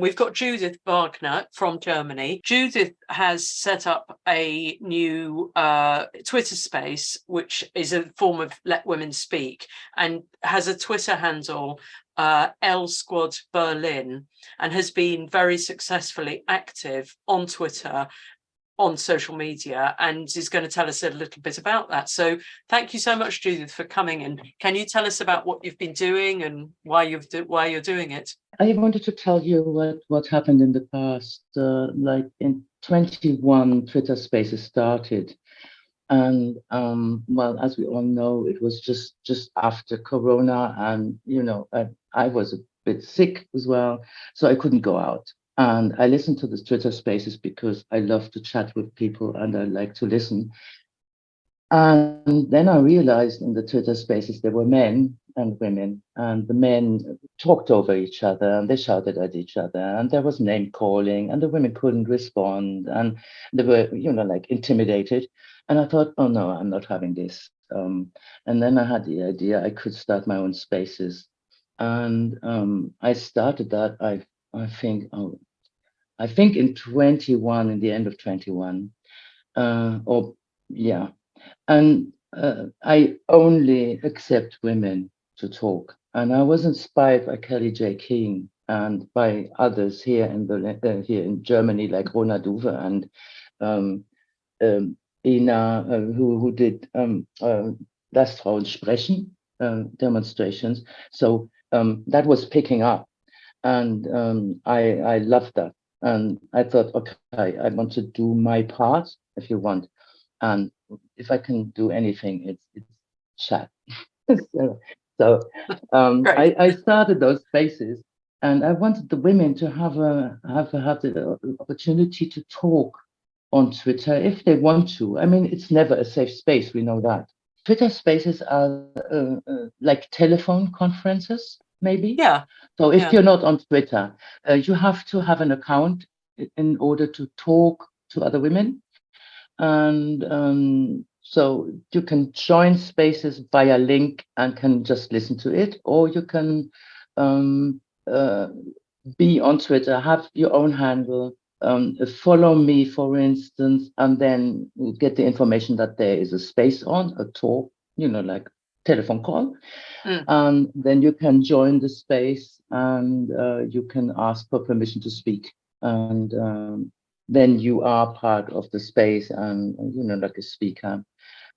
We've got Judith Wagner from Germany. Judith has set up a new Twitter space, which is a form of Let Women Speak, and has a Twitter handle, L Squad Berlin, and has been very successfully active on Twitter, on social media, and is going to tell us a little bit about that. So thank you so much, Judith, for coming. And can you tell us about what you've been doing and why you're doing it? I wanted to tell you what happened in the past. Like in 21, Twitter Spaces started. And well, as we all know, it was just after Corona, and I was a bit sick as well, so I couldn't go out. And I listened to the Twitter Spaces because I love to chat with people and I like to listen. And then I realized in the Twitter Spaces there were men and women, and the men talked over each other and they shouted at each other, and there was name calling, and the women couldn't respond, and they were, like intimidated. And I thought, oh no, I'm not having this. And then I had the idea I could start my own spaces, and I started that. I think in 21, in the end of 21, or yeah. And I only accept women to talk. And I was inspired by Kelly J. King and by others here in Germany, like Rona Duve and Ina, who did Lass Frauen sprechen demonstrations. So that was picking up, and I loved that. And I thought, okay, I want to do my part, if you want. And if I can do anything, it's chat. so I started those spaces, and I wanted the women to have the opportunity to talk on Twitter if they want to. I mean, it's never a safe space. We know that. Twitter spaces are like telephone conferences, maybe. Yeah. So if you're not on Twitter, you have to have an account in order to talk to other women. And so you can join spaces via link and can just listen to it, or you can be on Twitter, have your own handle, follow me, for instance, and then get the information that there is a space on, a talk, like telephone call. And then you can join the space, and you can ask for permission to speak. And then you are part of the space and, like a speaker.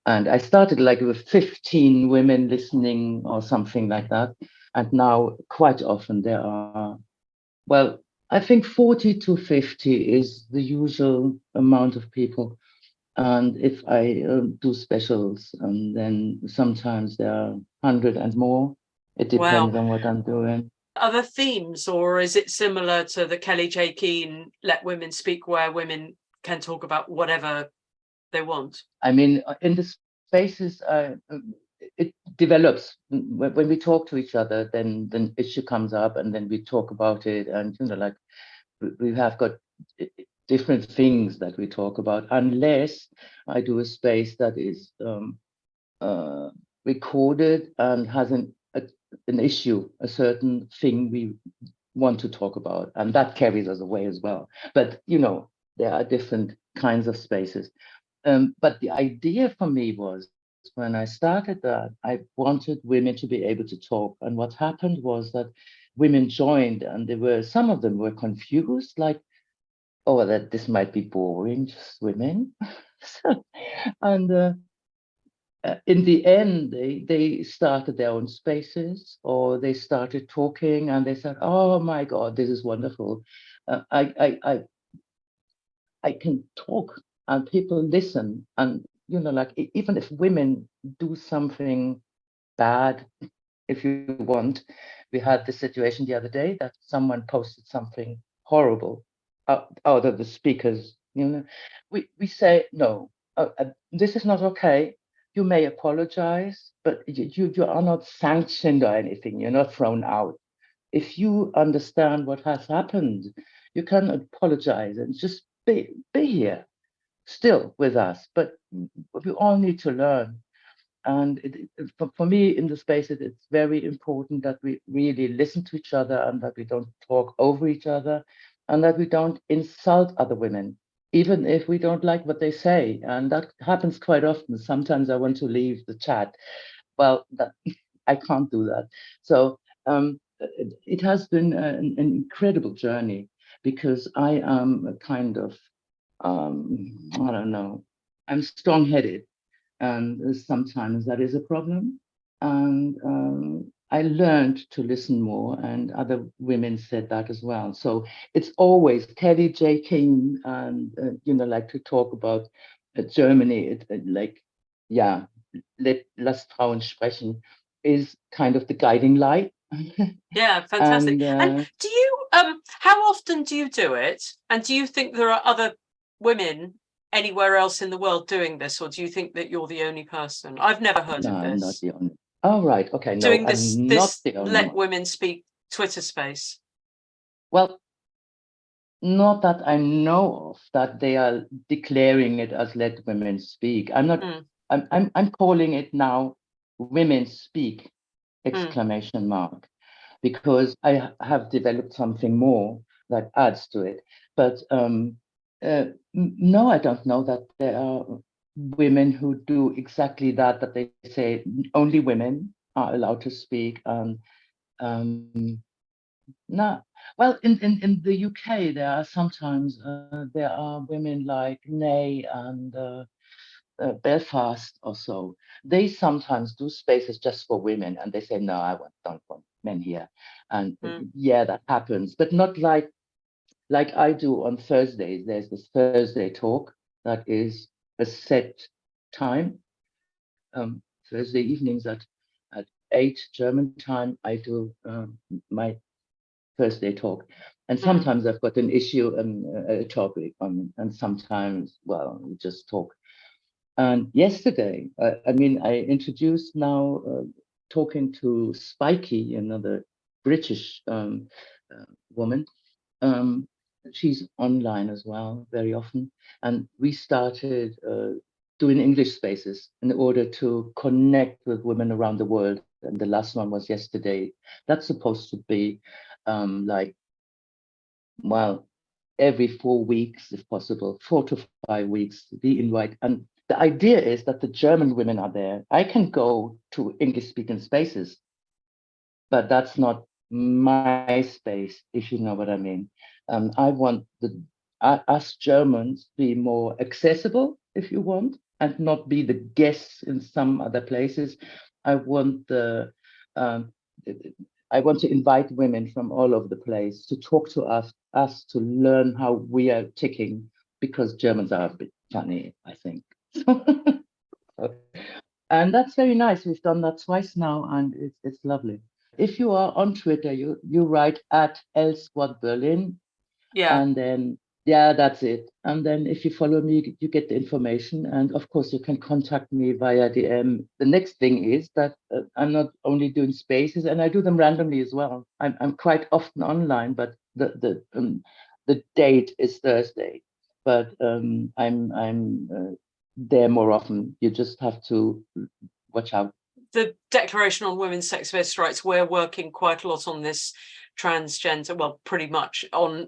And I started like with 15 women listening or something like that. And now quite often there are, well, I think 40 to 50 is the usual amount of people. And if I do specials, and then sometimes there are 100 and more. It depends on what I'm doing. Other themes, or is it similar to the Kelly J. Keane Let Women Speak, where women can talk about whatever they want? I mean, in the spaces, it develops. When we talk to each other, then issue comes up, and then we talk about it, and like we have got different things that we talk about, unless I do a space that is recorded and has an issue, a certain thing we want to talk about, and that carries us away as well. But there are different kinds of spaces. But the idea for me was, when I started that, I wanted women to be able to talk. And what happened was that women joined, and some of them were confused, like, oh, that this might be boring, just women. And in the end, they started their own spaces, or they started talking, and they said, "Oh my God, this is wonderful! I can talk, and people listen." And like, even if women do something bad, if you want, we had the situation the other day that someone posted something horrible out of the speakers. We say no. This is not okay. You may apologize, but you are not sanctioned or anything. You're not thrown out. If you understand what has happened, you can apologize and just be here still with us. But we all need to learn. And for me, in the spaces, it's very important that we really listen to each other and that we don't talk over each other and that we don't insult other women, even if we don't like what they say. And that happens quite often. Sometimes I want to leave the chat. Well, I can't do that. So it has been an incredible journey because I am a kind of, I don't know, I'm strong-headed, and sometimes that is a problem. And I learned to listen more, and other women said that as well. So it's always Kelly J. King, and like to talk about Germany, like, yeah, lass Frauen sprechen is kind of the guiding light. Yeah, fantastic. And And do you how often do you do it? And do you think there are other women anywhere else in the world doing this, or do you think that you're the only person? I've never heard no, of I'm not this. the only. Oh, right. Okay. No, Doing I'm not this the only Let one. Women Speak Twitter space. Well, not that I know of that they are declaring it as Let Women Speak. I'm not. I'm calling it now Women Speak! Exclamation mark, because I have developed something more that adds to it. But no, I don't know that there are women who do exactly that. That they say only women are allowed to speak. No, well, in the UK, there are sometimes there are women like Nay and Belfast or so. They sometimes do spaces just for women, and they say, no, don't want men here. And yeah, that happens, but not like I do on Thursdays. There's this Thursday talk that is a set time. Thursday evenings at 8 German time, I do my Thursday talk. And sometimes I've got an issue and a topic and sometimes, well, we just talk. And yesterday, I introduced now talking to Spiky, another British woman. She's online as well very often. And we started doing English spaces in order to connect with women around the world. And the last one was yesterday. That's supposed to be like, well, every 4 weeks, if possible, 4 to 5 weeks, we invite. And the idea is that the German women are there. I can go to English-speaking spaces, but that's not my space, if you know what I mean. I want us Germans be more accessible, if you want, and not be the guests in some other places. I want I want to invite women from all over the place to talk to us to learn how we are ticking, because Germans are a bit funny, I think. And that's very nice. We've done that twice now, and it's lovely. If you are on Twitter, you write at L Squad Berlin, Yeah. and then yeah, that's it. And then if you follow me, you get the information. And of course, you can contact me via DM. The next thing is that I'm not only doing spaces, and I do them randomly as well. I'm quite often online, but the date is Thursday. But I'm there more often. You just have to watch out. The Declaration on Women's Sex-Based Rights, we're working quite a lot on this transgender, well, pretty much on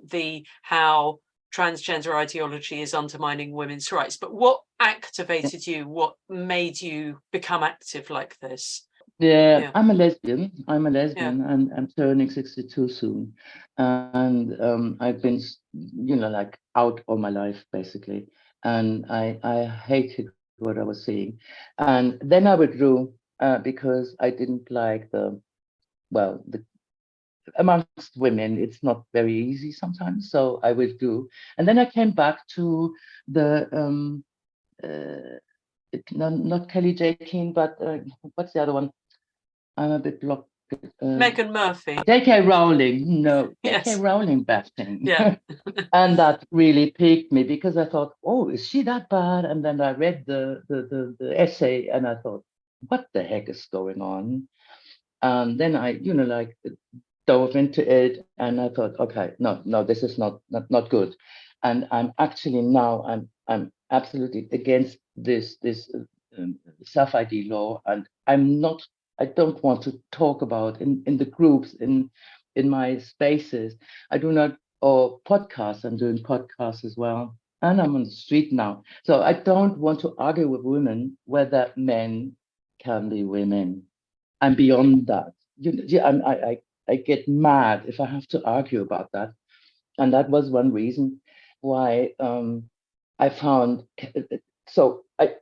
how transgender ideology is undermining women's rights. But what activated you? What made you become active like this? Yeah, I'm a lesbian. Yeah. And I'm turning 62 soon. And I've been, like out all my life, basically. And I hated what I was seeing. And then I withdrew because I didn't like amongst women, it's not very easy sometimes. So I withdrew. And then I came back to the, not Kelly J. Keane, but what's the other one? I'm a bit blocked. Megan Murphy. J.K. Rowling, no, Yes. J.K. Rowling bashing. Yeah. And that really piqued me because I thought, oh, is she that bad? And then I read the essay and I thought, what the heck is going on? And then I, dove into it and I thought, okay, no, this is not good. And I'm actually now I'm absolutely against this self-ID law, and I don't want to talk about in the groups, in my spaces. I do not, or podcasts, I'm doing podcasts as well. And I'm on the street now. So I don't want to argue with women whether men can be women. I'm beyond that. I get mad if I have to argue about that. And that was one reason why I found, so I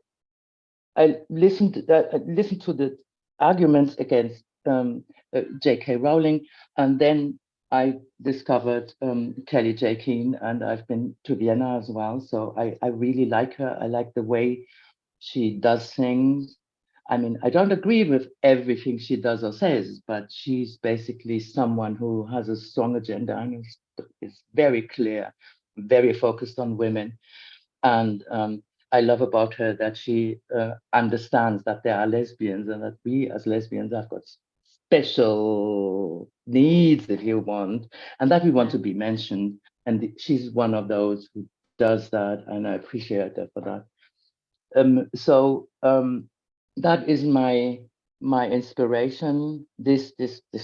listened to the arguments against J.K. Rowling, and then I discovered Kelly J. Keane, and I've been to Vienna as well. So I really like her. I like the way she does things. I mean, I don't agree with everything she does or says, but she's basically someone who has a strong agenda and is very clear, very focused on women. And I love about her that she understands that there are lesbians and that we as lesbians have got special needs, if you want, and that we want to be mentioned. And she's one of those who does that, and I appreciate her for that. So that is my inspiration. This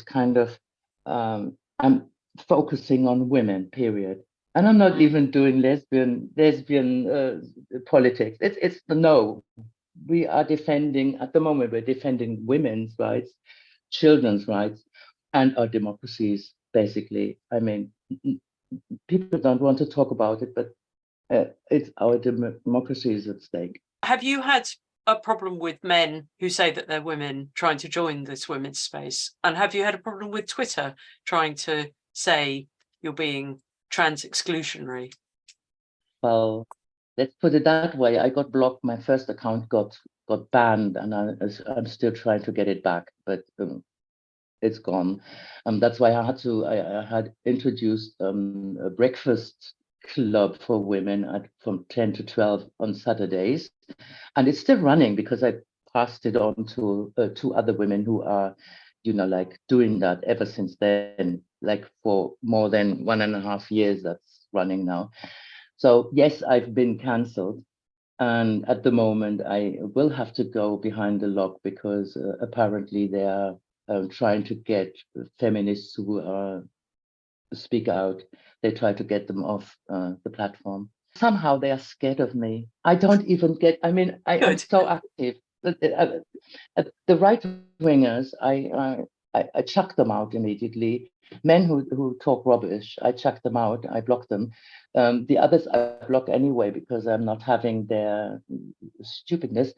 kind of I'm focusing on women, period. And I'm not even doing lesbian politics. It's the no. We are defending, at the moment, we're defending women's rights, children's rights, and our democracies, basically. I mean, people don't want to talk about it, but it's our democracy is at stake. Have you had a problem with men who say that they're women trying to join this women's space? And have you had a problem with Twitter trying to say you're being trans exclusionary? Well, let's put it that way. I got blocked. My first account got banned, and I'm still trying to get it back, but it's gone. That's why I had introduced a breakfast club for women from 10 to 12 on Saturdays, and it's still running because I passed it on to two other women who are, like doing that ever since then, like for more than 1.5 years. That's running now. So yes, I've been cancelled, and at the moment I will have to go behind the lock because apparently they are trying to get feminists who speak out. They try to get them off the platform. Somehow they are scared of me. I don't even get. I mean, I am so active. The right wingers, I chuck them out immediately. Men who talk rubbish, I chuck them out. I block them. The others I block anyway because I'm not having their stupidness.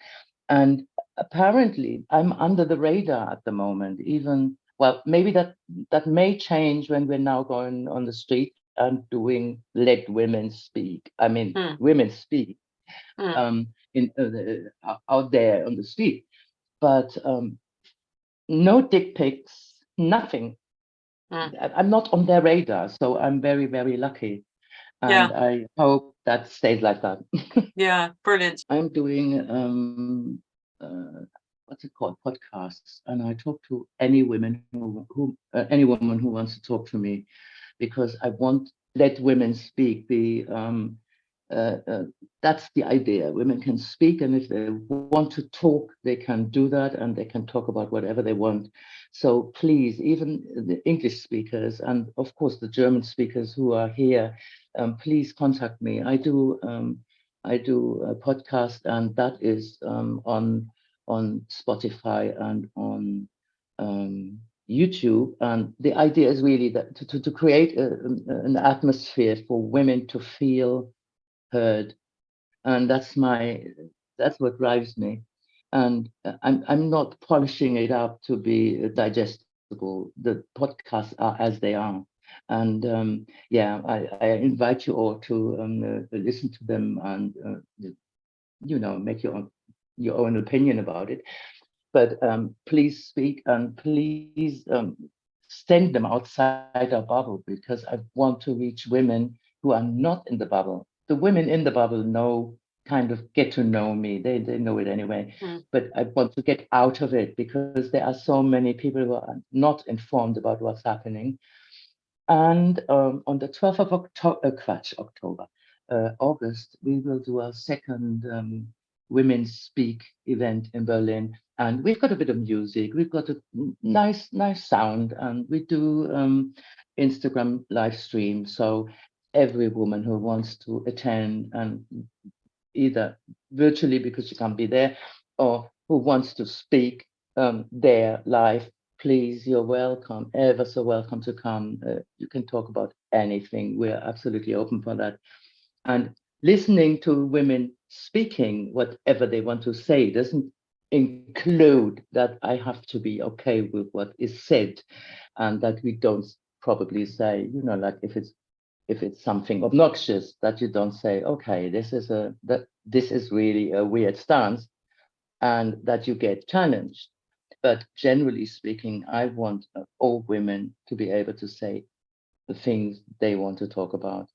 And apparently, I'm under the radar at the moment. Even well, maybe that may change when we're now going on the street and doing Let Women Speak. I mean, women speak out there on the street, but no dick pics, nothing. I'm not on their radar, so I'm very, very lucky. And I hope that stays like that. Yeah, brilliant. I'm doing what's it called, podcasts, and I talk to any women any woman who wants to talk to me, because I want Let Women Speak. That's the idea. Women can speak, and if they want to talk, they can do that, and they can talk about whatever they want. So please, even the English speakers, and of course the German speakers who are here, please contact me. I do a podcast, and that is on Spotify and on YouTube. And the idea is really that to create an atmosphere for women to feel heard, and that's what drives me. And I'm not polishing it up to be digestible. The podcasts are as they are. And I invite you all to listen to them and make your own opinion about it. But please speak, and please send them outside our bubble, because I want to reach women who are not in the bubble. The women in the bubble get to know me. They know it anyway. But I want to get out of it, because there are so many people who are not informed about what's happening. And on the 12th of August, we will do our second Women Speak event in Berlin, and we've got a bit of music, we've got a nice sound, and we do Instagram live stream. So every woman who wants to attend, and either virtually because she can't be there, or who wants to speak there live, please, you're welcome, ever so welcome to come. You can talk about anything. We're absolutely open for that. And listening to women speaking whatever they want to say doesn't include that I have to be okay with what is said, and that we don't probably say, you know, like if it's something obnoxious, that you don't say, okay, this is really a weird stance, and that you get challenged. But generally speaking, I want all women to be able to say the things they want to talk about.